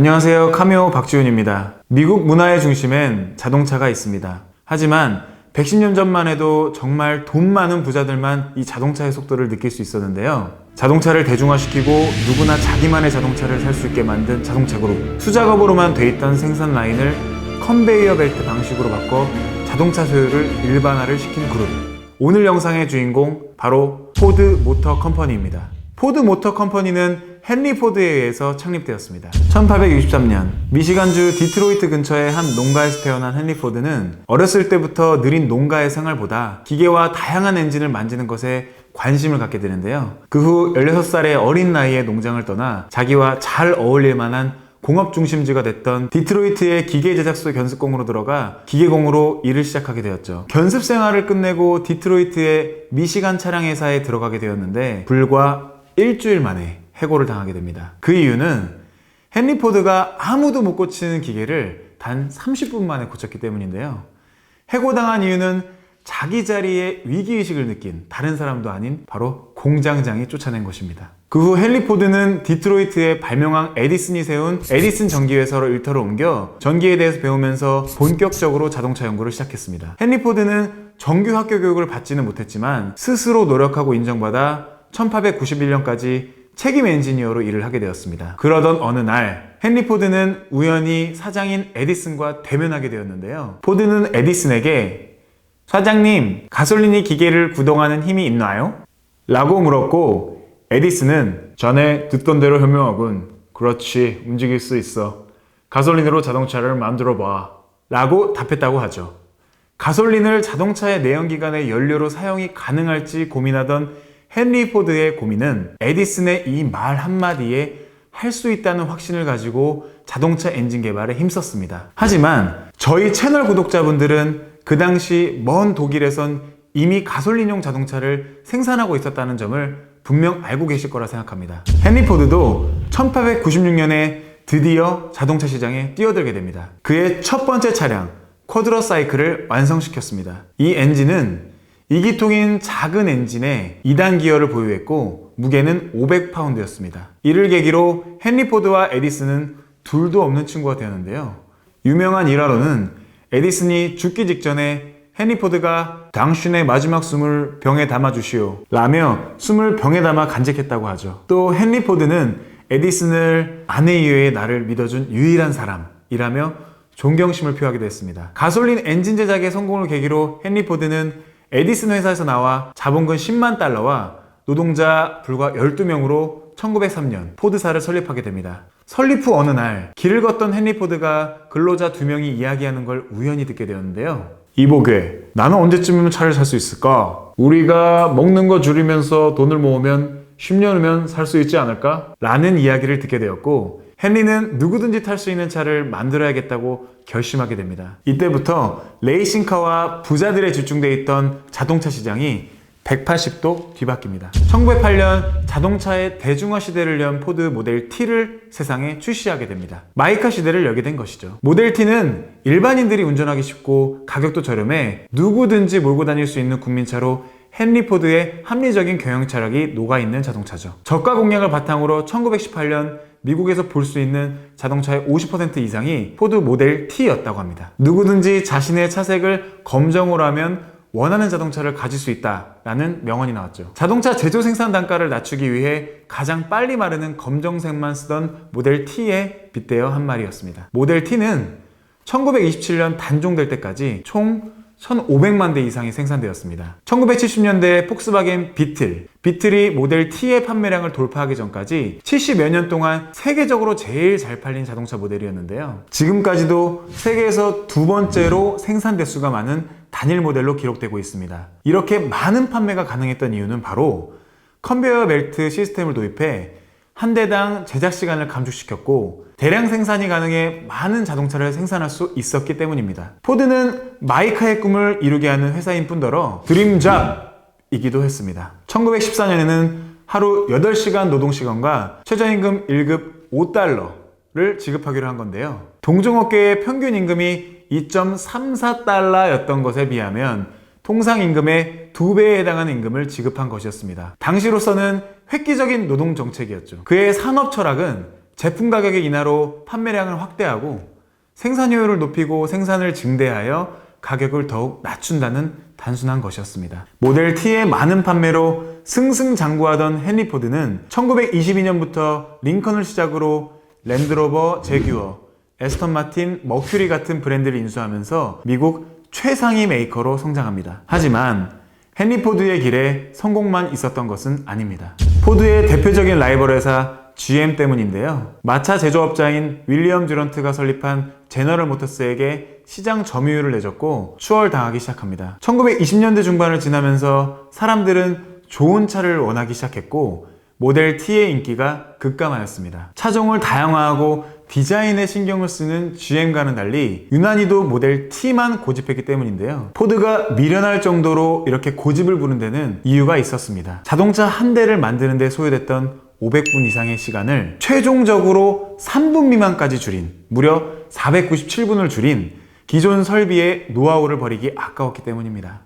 안녕하세요. 카메오 박지훈입니다. 미국 문화의 중심엔 자동차가 있습니다. 하지만 110년 전만 해도 정말 돈 많은 부자들만 이 자동차의 속도를 느낄 수 있었는데요. 자동차를 대중화시키고 누구나 자기만의 자동차를 살 수 있게 만든 자동차 그룹. 수작업으로만 돼 있던 생산 라인을 컨베이어 벨트 방식으로 바꿔 자동차 소유를 일반화를 시킨 그룹. 오늘 영상의 주인공 바로 포드 모터 컴퍼니입니다. 포드 모터 컴퍼니는 헨리 포드에 의해서 창립되었습니다. 1863년 미시간주 디트로이트 근처의 한 농가에서 태어난 헨리 포드는 어렸을 때부터 느린 농가의 생활보다 기계와 다양한 엔진을 만지는 것에 관심을 갖게 되는데요. 그 후 16살의 어린 나이에 농장을 떠나 자기와 잘 어울릴 만한 공업 중심지가 됐던 디트로이트의 기계 제작소 견습공으로 들어가 기계공으로 일을 시작하게 되었죠. 견습 생활을 끝내고 디트로이트의 미시간 차량 회사에 들어가게 되었는데 불과 일주일 만에 해고를 당하게 됩니다. 그 이유는 헨리 포드가 아무도 못 고치는 기계를 단 30분 만에 고쳤기 때문인데요. 해고당한 이유는 자기 자리에 위기의식을 느낀 다른 사람도 아닌 바로 공장장이 쫓아낸 것입니다. 그 후 헨리 포드는 디트로이트의 발명왕 에디슨이 세운 에디슨 전기회사로 일터를 옮겨 전기에 대해서 배우면서 본격적으로 자동차 연구를 시작했습니다. 헨리 포드는 정규 학교 교육을 받지는 못했지만 스스로 노력하고 인정받아 1891년까지 책임 엔지니어로 일을 하게 되었습니다. 그러던 어느 날 헨리 포드는 우연히 사장인 에디슨과 대면하게 되었는데요. 포드는 에디슨에게 사장님, 가솔린이 기계를 구동하는 힘이 있나요? 라고 물었고 에디슨은 자네 듣던 대로 현명하군. 그렇지, 움직일 수 있어. 가솔린으로 자동차를 만들어봐. 라고 답했다고 하죠. 가솔린을 자동차의 내연기관의 연료로 사용이 가능할지 고민하던 헨리 포드의 고민은 에디슨의 이 말 한마디에 할 수 있다는 확신을 가지고 자동차 엔진 개발에 힘썼습니다. 하지만 저희 채널 구독자분들은 그 당시 먼 독일에선 이미 가솔린용 자동차를 생산하고 있었다는 점을 분명 알고 계실 거라 생각합니다. 헨리 포드도 1896년에 드디어 자동차 시장에 뛰어들게 됩니다. 그의 첫 번째 차량 쿼드러 사이클을 완성시켰습니다. 이 엔진은 2기통인 작은 엔진에 2단 기어를 보유했고 무게는 500파운드였습니다. 이를 계기로 헨리 포드와 에디슨은 둘도 없는 친구가 되었는데요. 유명한 일화로는 에디슨이 죽기 직전에 헨리 포드가 당신의 마지막 숨을 병에 담아주시오 라며 숨을 병에 담아 간직했다고 하죠. 또 헨리 포드는 에디슨을 아내 이외에 나를 믿어준 유일한 사람이라며 존경심을 표하기도 했습니다. 가솔린 엔진 제작의 성공을 계기로 헨리 포드는 에디슨 회사에서 나와 자본금 10만 달러와 노동자 불과 12명으로 1903년 포드사를 설립하게 됩니다. 설립 후 어느 날 길을 걷던 헨리 포드가 근로자 2명이 이야기하는 걸 우연히 듣게 되었는데요. 이보게, 나는 언제쯤이면 차를 살 수 있을까? 우리가 먹는 거 줄이면서 돈을 모으면 10년 후면 살 수 있지 않을까? 라는 이야기를 듣게 되었고 헨리는 누구든지 탈 수 있는 차를 만들어야겠다고 결심하게 됩니다. 이때부터 레이싱카와 부자들에 집중되어 있던 자동차 시장이 180도 뒤바뀝니다. 1908년 자동차의 대중화 시대를 연 포드 모델 T를 세상에 출시하게 됩니다. 마이카 시대를 열게 된 것이죠. 모델 T는 일반인들이 운전하기 쉽고 가격도 저렴해 누구든지 몰고 다닐 수 있는 국민차로 헨리 포드의 합리적인 경영 철학이 녹아있는 자동차죠. 저가 공약을 바탕으로 1918년 미국에서 볼 수 있는 자동차의 50% 이상이 포드 모델 T였다고 합니다. 누구든지 자신의 차색을 검정으로 하면 원하는 자동차를 가질 수 있다라는 명언이 나왔죠. 자동차 제조 생산 단가를 낮추기 위해 가장 빨리 마르는 검정색만 쓰던 모델 T에 빗대어 한 말이었습니다. 모델 T는 1927년 단종될 때까지 총 1,500만 대 이상이 생산되었습니다. 1970년대 폭스바겐 비틀이 모델 T의 판매량을 돌파하기 전까지 70여 년 동안 세계적으로 제일 잘 팔린 자동차 모델이었는데요. 지금까지도 세계에서 두 번째로 생산 대수가 많은 단일 모델로 기록되고 있습니다. 이렇게 많은 판매가 가능했던 이유는 바로 컨베이어 벨트 시스템을 도입해 한 대당 제작 시간을 감축시켰고 대량 생산이 가능해 많은 자동차를 생산할 수 있었기 때문입니다. 포드는 마이카의 꿈을 이루게 하는 회사인 뿐더러 드림잡이기도 했습니다. 1914년에는 하루 8시간 노동시간과 최저임금 1급 5달러를 지급하기로 한 건데요. 동종업계의 평균 임금이 2.34달러였던 것에 비하면 통상임금의 2배에 해당하는 임금을 지급한 것이었습니다. 당시로서는 획기적인 노동정책이었죠. 그의 산업 철학은 제품 가격의 인하로 판매량을 확대하고 생산 효율을 높이고 생산을 증대하여 가격을 더욱 낮춘다는 단순한 것이었습니다. 모델 T의 많은 판매로 승승장구하던 헨리 포드는 1922년부터 링컨을 시작으로 랜드로버, 제규어, 에스턴 마틴, 머큐리 같은 브랜드를 인수하면서 미국 최상위 메이커로 성장합니다. 하지만 헨리 포드의 길에 성공만 있었던 것은 아닙니다. 포드의 대표적인 라이벌 회사 GM 때문인데요. 마차 제조업자인 윌리엄 듀런트가 설립한 제너럴 모터스에게 시장 점유율을 내줬고 추월당하기 시작합니다. 1920년대 중반을 지나면서 사람들은 좋은 차를 원하기 시작했고 모델 T의 인기가 급감하였습니다. 차종을 다양화하고 디자인에 신경을 쓰는 GM과는 달리 유난히도 모델 T만 고집했기 때문인데요. 포드가 미련할 정도로 이렇게 고집을 부른 데는 이유가 있었습니다. 자동차 한 대를 만드는 데 소요됐던 500분 이상의 시간을 최종적으로 3분 미만까지 줄인, 무려 497분을 줄인 기존 설비의 노하우를 버리기 아까웠기 때문입니다.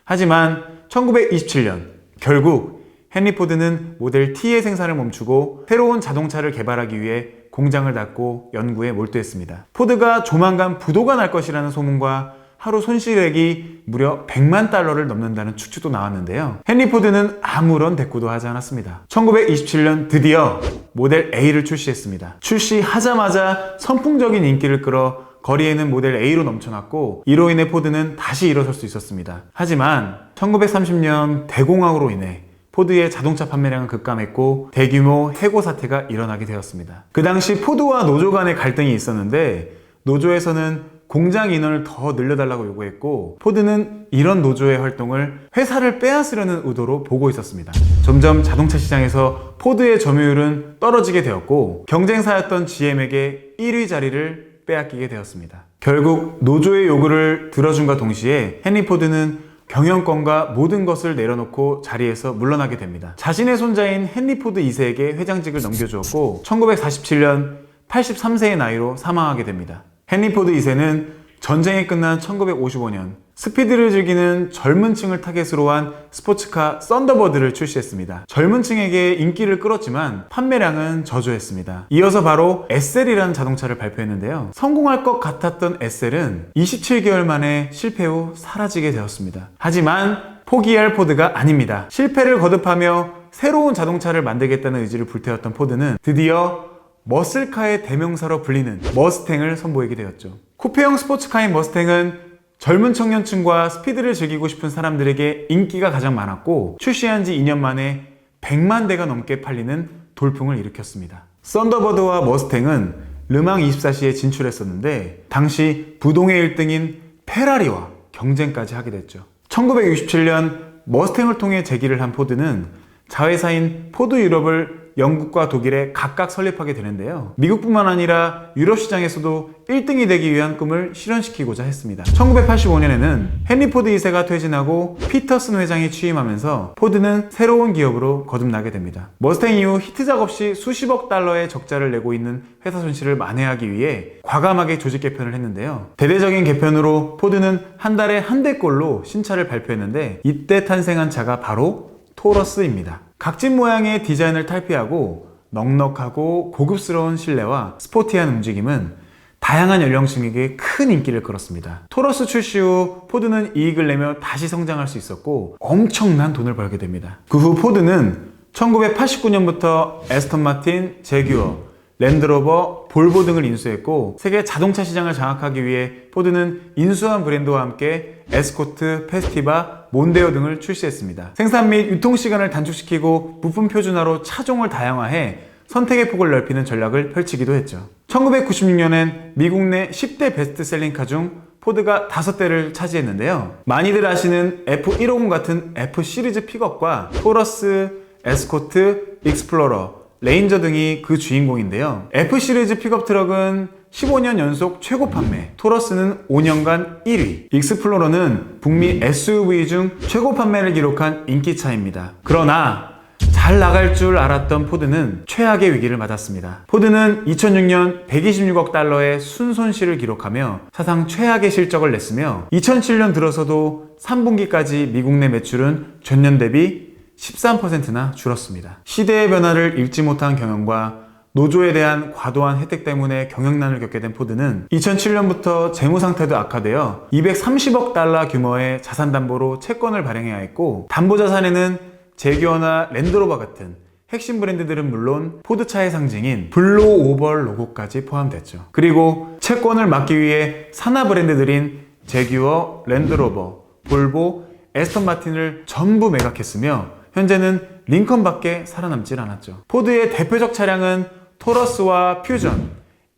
하지만 1927년 결국 헨리 포드는 모델 T의 생산을 멈추고 새로운 자동차를 개발하기 위해 공장을 닫고 연구에 몰두했습니다. 포드가 조만간 부도가 날 것이라는 소문과 하루 손실액이 무려 100만 달러를 넘는다는 추측도 나왔는데요. 헨리 포드는 아무런 대꾸도 하지 않았습니다. 1927년 드디어 모델 A를 출시했습니다. 출시하자마자 선풍적인 인기를 끌어 거리에는 모델 A로 넘쳐났고 이로 인해 포드는 다시 일어설 수 있었습니다. 하지만 1930년 대공황으로 인해 포드의 자동차 판매량은 급감했고 대규모 해고 사태가 일어나게 되었습니다. 그 당시 포드와 노조 간의 갈등이 있었는데 노조에서는 공장 인원을 더 늘려달라고 요구했고 포드는 이런 노조의 활동을 회사를 빼앗으려는 의도로 보고 있었습니다. 점점 자동차 시장에서 포드의 점유율은 떨어지게 되었고 경쟁사였던 GM에게 1위 자리를 빼앗기게 되었습니다. 결국 노조의 요구를 들어준과 동시에 헨리 포드는 경영권과 모든 것을 내려놓고 자리에서 물러나게 됩니다. 자신의 손자인 헨리 포드 2세에게 회장직을 넘겨주었고 1947년 83세의 나이로 사망하게 됩니다. 헨리 포드 2세는 전쟁이 끝난 1955년 스피드를 즐기는 젊은 층을 타겟으로 한 스포츠카 썬더버드를 출시했습니다. 젊은 층에게 인기를 끌었지만 판매량은 저조했습니다. 이어서 바로 SL이라는 자동차를 발표했는데요. 성공할 것 같았던 SL은 27개월 만에 실패 후 사라지게 되었습니다. 하지만 포기할 포드가 아닙니다. 실패를 거듭하며 새로운 자동차를 만들겠다는 의지를 불태웠던 포드는 드디어 머슬카의 대명사로 불리는 머스탱을 선보이게 되었죠. 쿠페형 스포츠카인 머스탱은 젊은 청년층과 스피드를 즐기고 싶은 사람들에게 인기가 가장 많았고 출시한 지 2년 만에 100만 대가 넘게 팔리는 돌풍을 일으켰습니다. 썬더버드와 머스탱은 르망 24시에 진출했었는데 당시 부동의 1등인 페라리와 경쟁까지 하게 됐죠. 1967년 머스탱을 통해 재기를 한 포드는 자회사인 포드 유럽을 영국과 독일에 각각 설립하게 되는데요. 미국뿐만 아니라 유럽 시장에서도 1등이 되기 위한 꿈을 실현시키고자 했습니다. 1985년에는 헨리 포드 2세가 퇴진하고 피터슨 회장이 취임하면서 포드는 새로운 기업으로 거듭나게 됩니다. 머스탱 이후 히트작 없이 수십억 달러의 적자를 내고 있는 회사 손실을 만회하기 위해 과감하게 조직 개편을 했는데요. 대대적인 개편으로 포드는 한 달에 한 대꼴로 신차를 발표했는데 이때 탄생한 차가 바로 토러스입니다. 각진 모양의 디자인을 탈피하고 넉넉하고 고급스러운 실내와 스포티한 움직임은 다양한 연령층에게 큰 인기를 끌었습니다. 토러스 출시 후 포드는 이익을 내며 다시 성장할 수 있었고 엄청난 돈을 벌게 됩니다. 그 후 포드는 1989년부터 에스턴 마틴, 제규어, 랜드로버, 볼보 등을 인수했고 세계 자동차 시장을 장악하기 위해 포드는 인수한 브랜드와 함께 에스코트, 페스티바, 몬데오 등을 출시했습니다. 생산 및 유통 시간을 단축시키고 부품 표준화로 차종을 다양화해 선택의 폭을 넓히는 전략을 펼치기도 했죠. 1996년엔 미국 내 10대 베스트셀링카 중 포드가 5대를 차지했는데요. 많이들 아시는 F150 같은 F 시리즈 픽업과 토러스, 에스코트, 익스플로러, 레인저 등이 그 주인공인데요. F 시리즈 픽업 트럭은 15년 연속 최고 판매, 토러스는 5년간 1위, 익스플로러는 북미 SUV 중 최고 판매를 기록한 인기차입니다. 그러나 잘 나갈 줄 알았던 포드는 최악의 위기를 맞았습니다. 포드는 2006년 126억 달러의 순손실을 기록하며 사상 최악의 실적을 냈으며 2007년 들어서도 3분기까지 미국 내 매출은 전년 대비 13%나 줄었습니다. 시대의 변화를 읽지 못한 경영과 노조에 대한 과도한 혜택 때문에 경영난을 겪게 된 포드는 2007년부터 재무 상태도 악화되어 230억 달러 규모의 자산 담보로 채권을 발행해야 했고, 담보 자산에는 제규어나 랜드로버 같은 핵심 브랜드들은 물론 포드차의 상징인 블루 오벌 로고까지 포함됐죠. 그리고 채권을 막기 위해 산하 브랜드들인 제규어, 랜드로버, 볼보, 에스턴 마틴을 전부 매각했으며 현재는 링컨밖에 살아남질 않았죠. 포드의 대표적 차량은 토러스와 퓨전,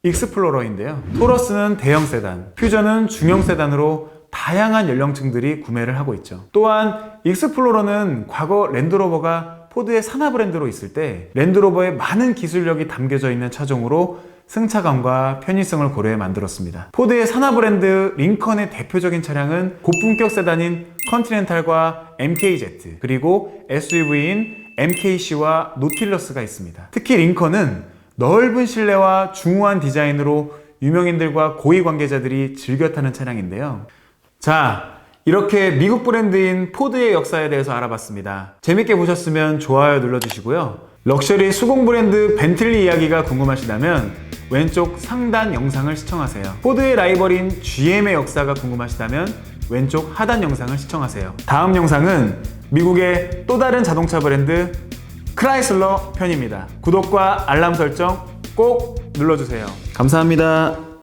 익스플로러인데요. 토러스는 대형 세단, 퓨전은 중형 세단으로 다양한 연령층들이 구매를 하고 있죠. 또한 익스플로러는 과거 랜드로버가 포드의 산하 브랜드로 있을 때 랜드로버의 많은 기술력이 담겨져 있는 차종으로 승차감과 편의성을 고려해 만들었습니다. 포드의 산하 브랜드 링컨의 대표적인 차량은 고품격 세단인 컨티넨탈과 MKZ, 그리고 SUV인 MKC와 노틸러스가 있습니다. 특히 링컨은 넓은 실내와 중후한 디자인으로 유명인들과 고위 관계자들이 즐겨 타는 차량인데요. 자, 이렇게 미국 브랜드인 포드의 역사에 대해서 알아봤습니다. 재밌게 보셨으면 좋아요 눌러주시고요. 럭셔리 수공 브랜드 벤틀리 이야기가 궁금하시다면 왼쪽 상단 영상을 시청하세요. 포드의 라이벌인 GM의 역사가 궁금하시다면 왼쪽 하단 영상을 시청하세요. 다음 영상은 미국의 또 다른 자동차 브랜드 크라이슬러 편입니다. 구독과 알람 설정 꼭 눌러주세요. 감사합니다.